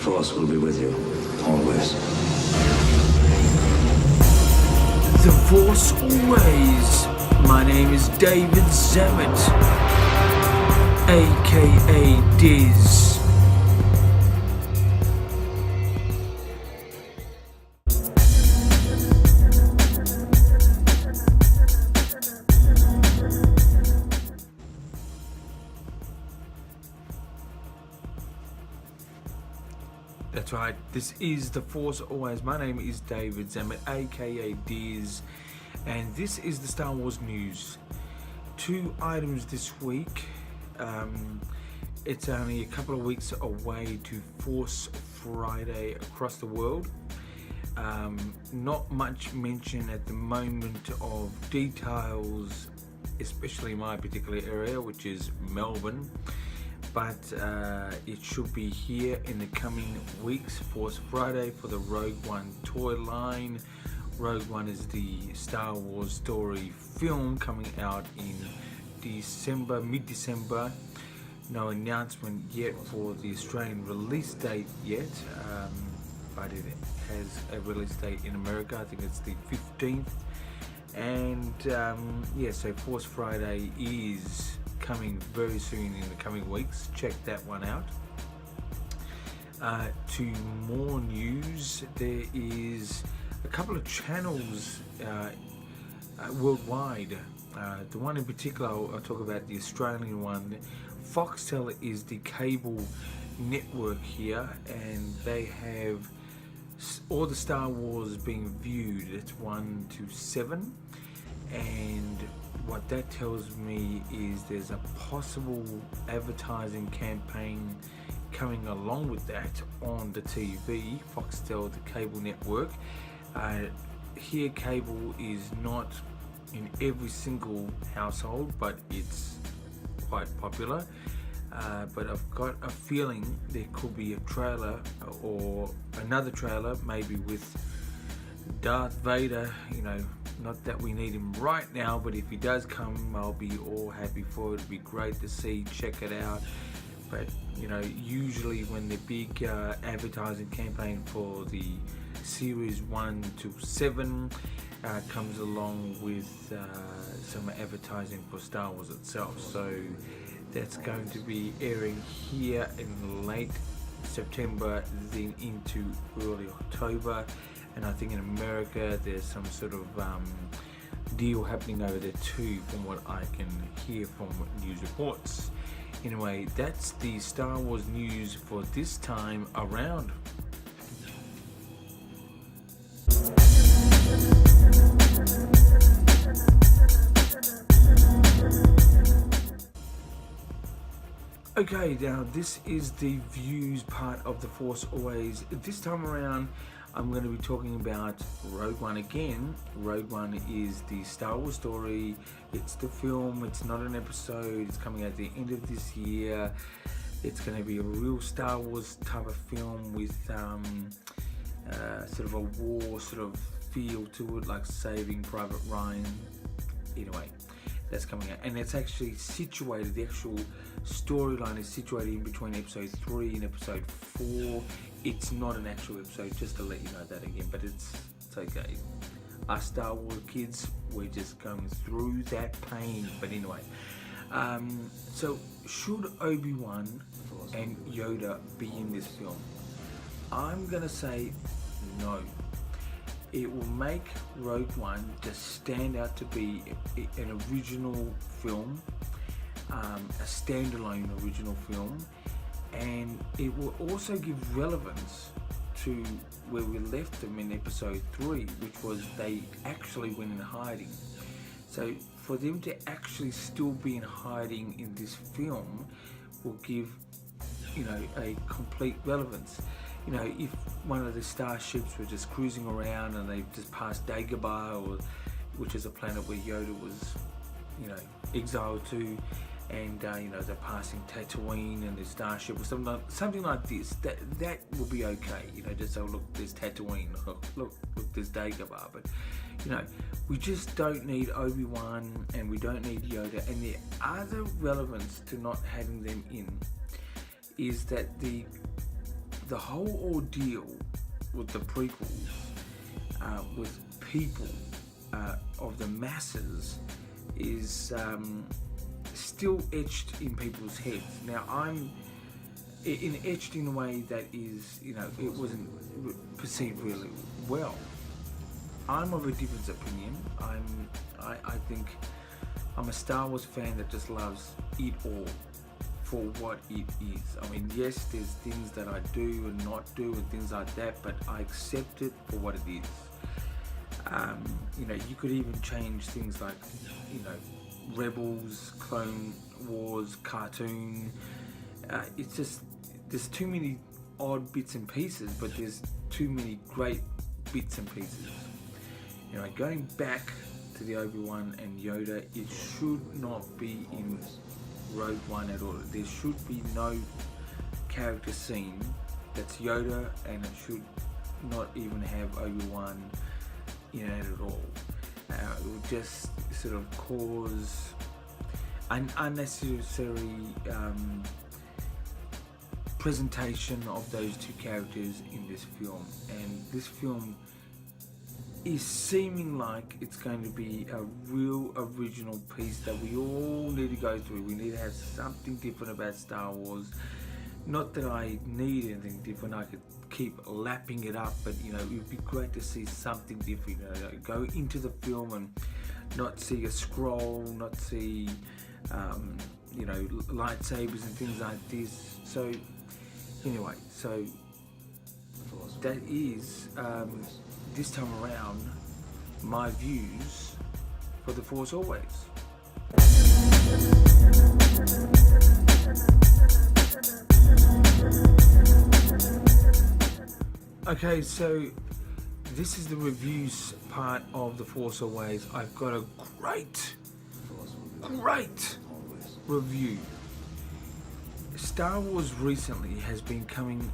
Force will be with you, always. The Force always. My name is David Zammit, aka Diz. That's right, this is The Force Always. My name is David Zammit, aka Diz, and this is the Star Wars news. 2 items this week. It's only a couple of weeks away to Force Friday across the world. Not much mention at the moment of details, especially in my particular area, which is Melbourne. But it should be here in the coming weeks. Force Friday for the Rogue One toy line. Rogue One is the Star Wars story film coming out in December, mid-December. No announcement yet for the Australian release date yet, but it has a release date in America. I think it's the 15th. And yeah, so Force Friday is coming very soon in the coming weeks. Check that one out. To more news, there is a couple of channels worldwide. The one in particular, I'll talk about the Australian one. Foxtel is the cable network here, and they have all the Star Wars being viewed. It's 1 to 7, and what that tells me is there's a possible advertising campaign coming along with that on the TV, Foxtel, the cable network. Here, cable is not in every single household, but it's quite popular. But I've got a feeling there could be a trailer or another trailer, maybe with Darth Vader. You know, not that we need him right now, but if he does come, I'll be all happy for it. It'd be great to see, check it out. But you know, usually when the big advertising campaign for the series 1 to 7 comes along with some advertising for Star Wars itself, so that's going to be airing here in late September, then into early October. And I think in America there's some sort of deal happening over there too, from what I can hear from news reports. Anyway, that's the Star Wars news for this time around. Okay, now this is the views part of The Force Always. This time around, I'm going to be talking about Rogue One again. Rogue One is the Star Wars story. It's the film. It's not an episode. It's coming out at the end of this year. It's going to be a real Star Wars type of film with sort of a war sort of feel to it, like Saving Private Ryan. Anyway, that's coming out, and it's actually situated, the actual storyline is situated in between episode 3 and episode 4. It's not an actual episode, just to let you know that again, but it's okay. Us Star Wars kids, we're just going through that pain. But anyway, so should Obi Wan and Yoda be in this film? I'm gonna say no. It will make Rogue One just stand out to be an original film, a standalone original film, and it will also give relevance to where we left them in episode 3, which was they actually went in hiding. So for them to actually still be in hiding in this film will give, you know, a complete relevance. You know, if one of the starships were just cruising around and they just passed Dagobah, or which is a planet where Yoda was, you know, exiled to, and you know, they're passing Tatooine and the starship or something like this, that will be okay. You know, just, oh look, there's Tatooine, look, there's Dagobah. But you know, we just don't need Obi-Wan and we don't need Yoda. And the other relevance to not having them in is that the the whole ordeal with the prequels, with people of the masses, is still etched in people's heads. Now, I'm etched in a way that is, it wasn't perceived really well. I'm of a different opinion. I think I'm a Star Wars fan that just loves it all for what it is. I mean, yes, there's things that I do and not do and things like that, but I accept it for what it is. You could even change things like, Rebels, Clone Wars, cartoon. It's just, there's too many odd bits and pieces, but there's too many great bits and pieces. Going back to the Obi Wan and Yoda, it should not be in Rogue One at all. There should be no character scene that's Yoda, and it should not even have Obi Wan in it at all. It would just sort of cause an unnecessary presentation of those two characters in this film. And this film is seeming like it's going to be a real original piece that we all need to go through. We need to have something different about Star Wars. Not that I need anything different, I could keep lapping it up, but it would be great to see something different. Go into the film and not see a scroll, not see lightsabers and things like this. So anyway, that is this time around my views for The Force Always. Okay, so this is the reviews part of The Force Always. I've got a great review. Star Wars recently has been coming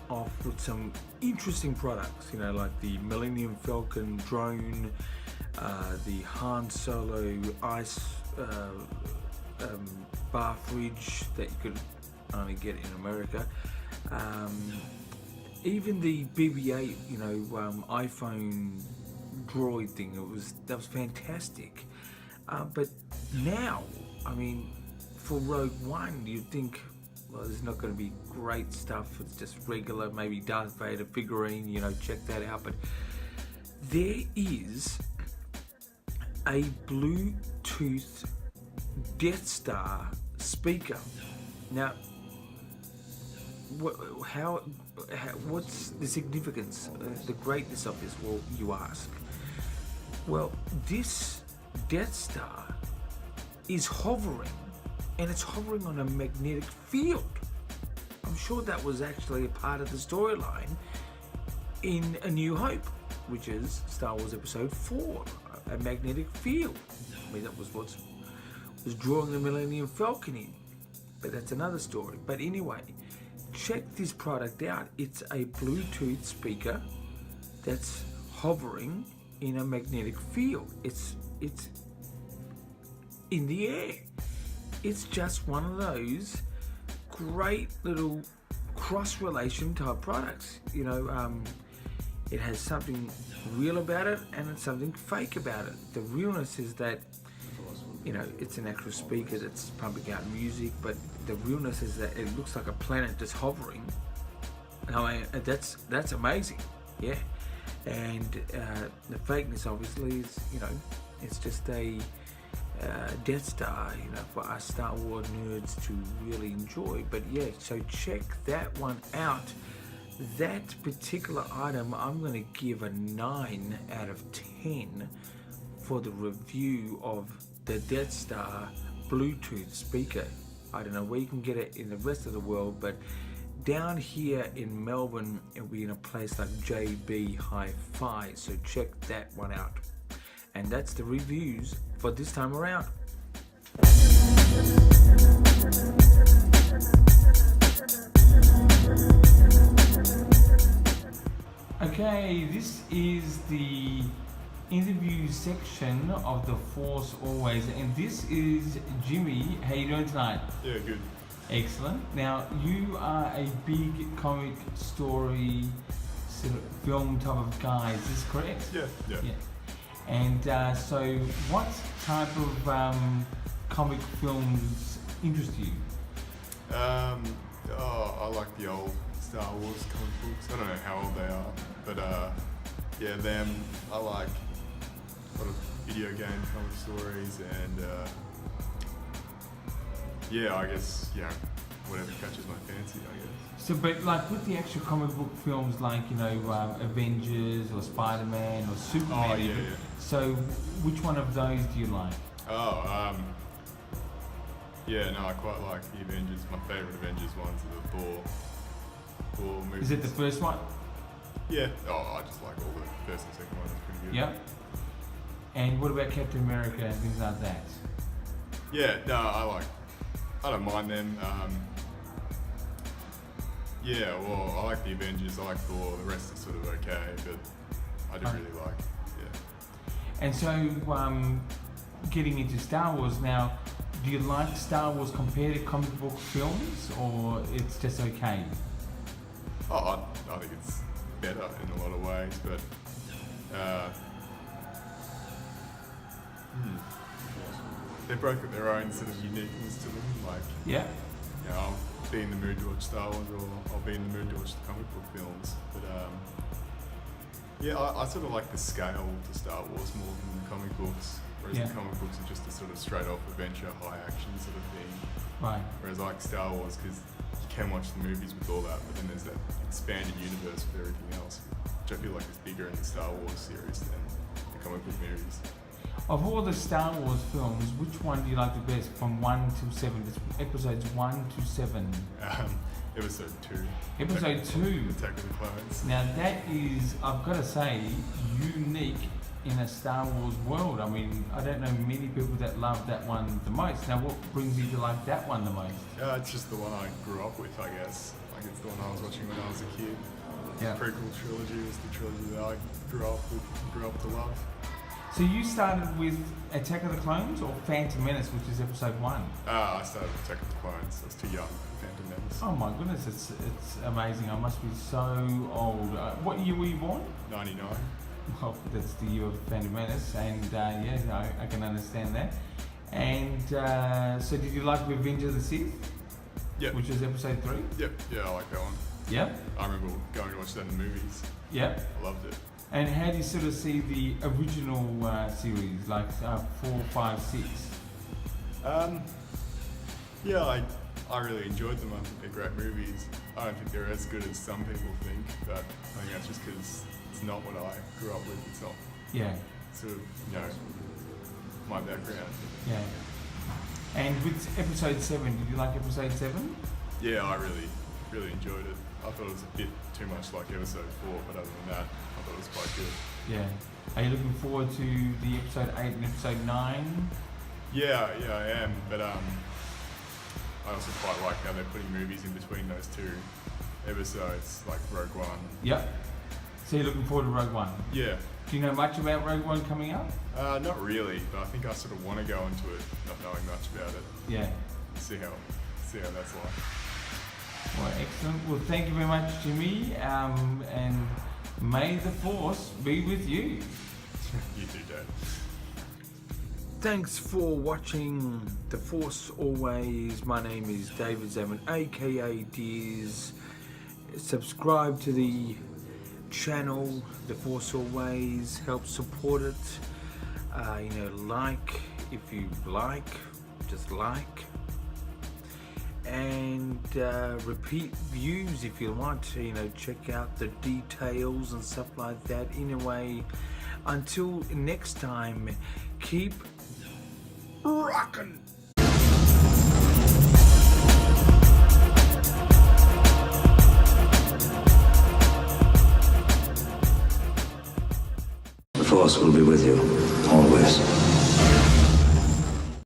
off with some interesting products, like the Millennium Falcon drone, the Han Solo ice bar fridge that you could only get in America. Even the BB-8, iPhone droid thing, that was fantastic. But now, for Rogue One, you'd think, well, there's not going to be great stuff. It's just regular, maybe Darth Vader figurine, check that out. But there is a Bluetooth Death Star speaker. Now, what's the significance, the greatness of this? Well, you ask. Well, this Death Star is hovering, and it's hovering on a magnetic field. I'm sure that was actually a part of the storyline in A New Hope, which is Star Wars Episode 4, a magnetic field. That was what was drawing the Millennium Falcon in. But that's another story. But anyway, check this product out. It's a Bluetooth speaker that's hovering in a magnetic field. It's in the air. It's just one of those great little cross-relation type products. It has something real about it and it's something fake about it. The realness is that it's an actual speaker that's pumping out music, but the realness is that it looks like a planet just hovering. That's amazing, yeah. And the fakeness, obviously, is it's just a Death Star, for us Star Wars nerds to really enjoy. But yeah, so check that one out. That particular item, I'm going to give a 9 out of 10 for the review of the Death Star Bluetooth speaker. I don't know where you can get it in the rest of the world, but down here in Melbourne, it'll be in a place like JB Hi-Fi, so check that one out. And that's the reviews for this time around. Okay, this is the interview section of The Force Always, and this is Jimmy. How you doing tonight? Yeah, good. Excellent. Now, you are a big comic story sort of film type of guy, is this correct? Yeah. And so, what type of comic films interest you? I like the old Star Wars comic books. I don't know how old they are, but yeah, them. I like sort of video game comic stories and yeah, I guess whatever catches my fancy, I guess. So, but like with the actual comic book films, like Avengers or Spider-Man or Superman. Oh, yeah, even. yeah. So, which one of those do you like? Yeah, no, I quite like the Avengers. My favourite Avengers ones are the Thor movies. Is it the first one? Yeah. Oh, I just like all the first and second ones. It's pretty good. Yep. And what about Captain America and things like that? Yeah, no, I don't mind them. Yeah, well, I like the Avengers. I like Thor. The rest is sort of okay, but I do really like. Yeah. And so, getting into Star Wars now. Do you like Star Wars compared to comic book films, or it's just okay? Oh, I think it's better in a lot of ways, but they've both got their own sort of uniqueness to them. Like, yeah, I'll be in the mood to watch Star Wars, or I'll be in the mood to watch the comic book films. But yeah, I sort of like the scale to Star Wars more than the comic books. Whereas the comic books are just a sort of straight off adventure, high action sort of thing. Right. Whereas I like Star Wars because you can watch the movies with all that, but then there's that expanded universe with everything else, which I feel like is bigger in the Star Wars series than the comic book movies. Of all the Star Wars films, which one do you like the best from 1 to 7? It's episodes 1 to 7. Episode 2. Episode 2. Attack of the Clones. Now that is, I've got to say, unique in a Star Wars world. I mean, I don't know many people that love that one the most. Now, what brings you to like that one the most? It's just the one I grew up with, I guess. Like, it's the one I was watching when I was a kid. Yeah. The prequel trilogy was the trilogy that I grew up to love. So you started with Attack of the Clones or Phantom Menace, which is episode 1? I started with Attack of the Clones. I was too young for Phantom Menace. Oh my goodness, it's amazing. I must be so old. What year were you born? 99. Well, that's the year of Phantom Menace, and yeah, I can understand that. And so, did you like Revenge of the Sith? Yep. Which was episode 3? Yep. Yeah, I like that one. Yep. I remember going to watch that in the movies. Yep. I loved it. And how do you sort of see the original series, like 4, 5, 6? Yeah, I really enjoyed them. I think they're great movies. I don't think they're as good as some people think, but I think that's just because it's not what I grew up with. It's not sort of, my background. Yeah. And with episode 7, did you like episode 7? Yeah, I really enjoyed it. I thought it was a bit too much like episode 4, but other than that, I thought it was quite good. Yeah. Are you looking forward to the episode 8 and episode 9? Yeah, I am, but I also quite like how they're putting movies in between those two episodes, like Rogue One. Yep. So you're looking forward to Rogue One? Yeah. Do you know much about Rogue One coming up? Not really, but I think I sort of want to go into it not knowing much about it. Yeah. See how that's like. Well, excellent. Well, thank you very much, Jimmy, and may the Force be with you. You too, Dad. Thanks for watching The Force Always. My name is David Zaman, aka Deers. Subscribe to the channel, The Force Always. Help support it. Like if you like, just like. And repeat views if you want to, check out the details and stuff like that. Anyway, until next time, keep rockin'. The Force will be with you, always.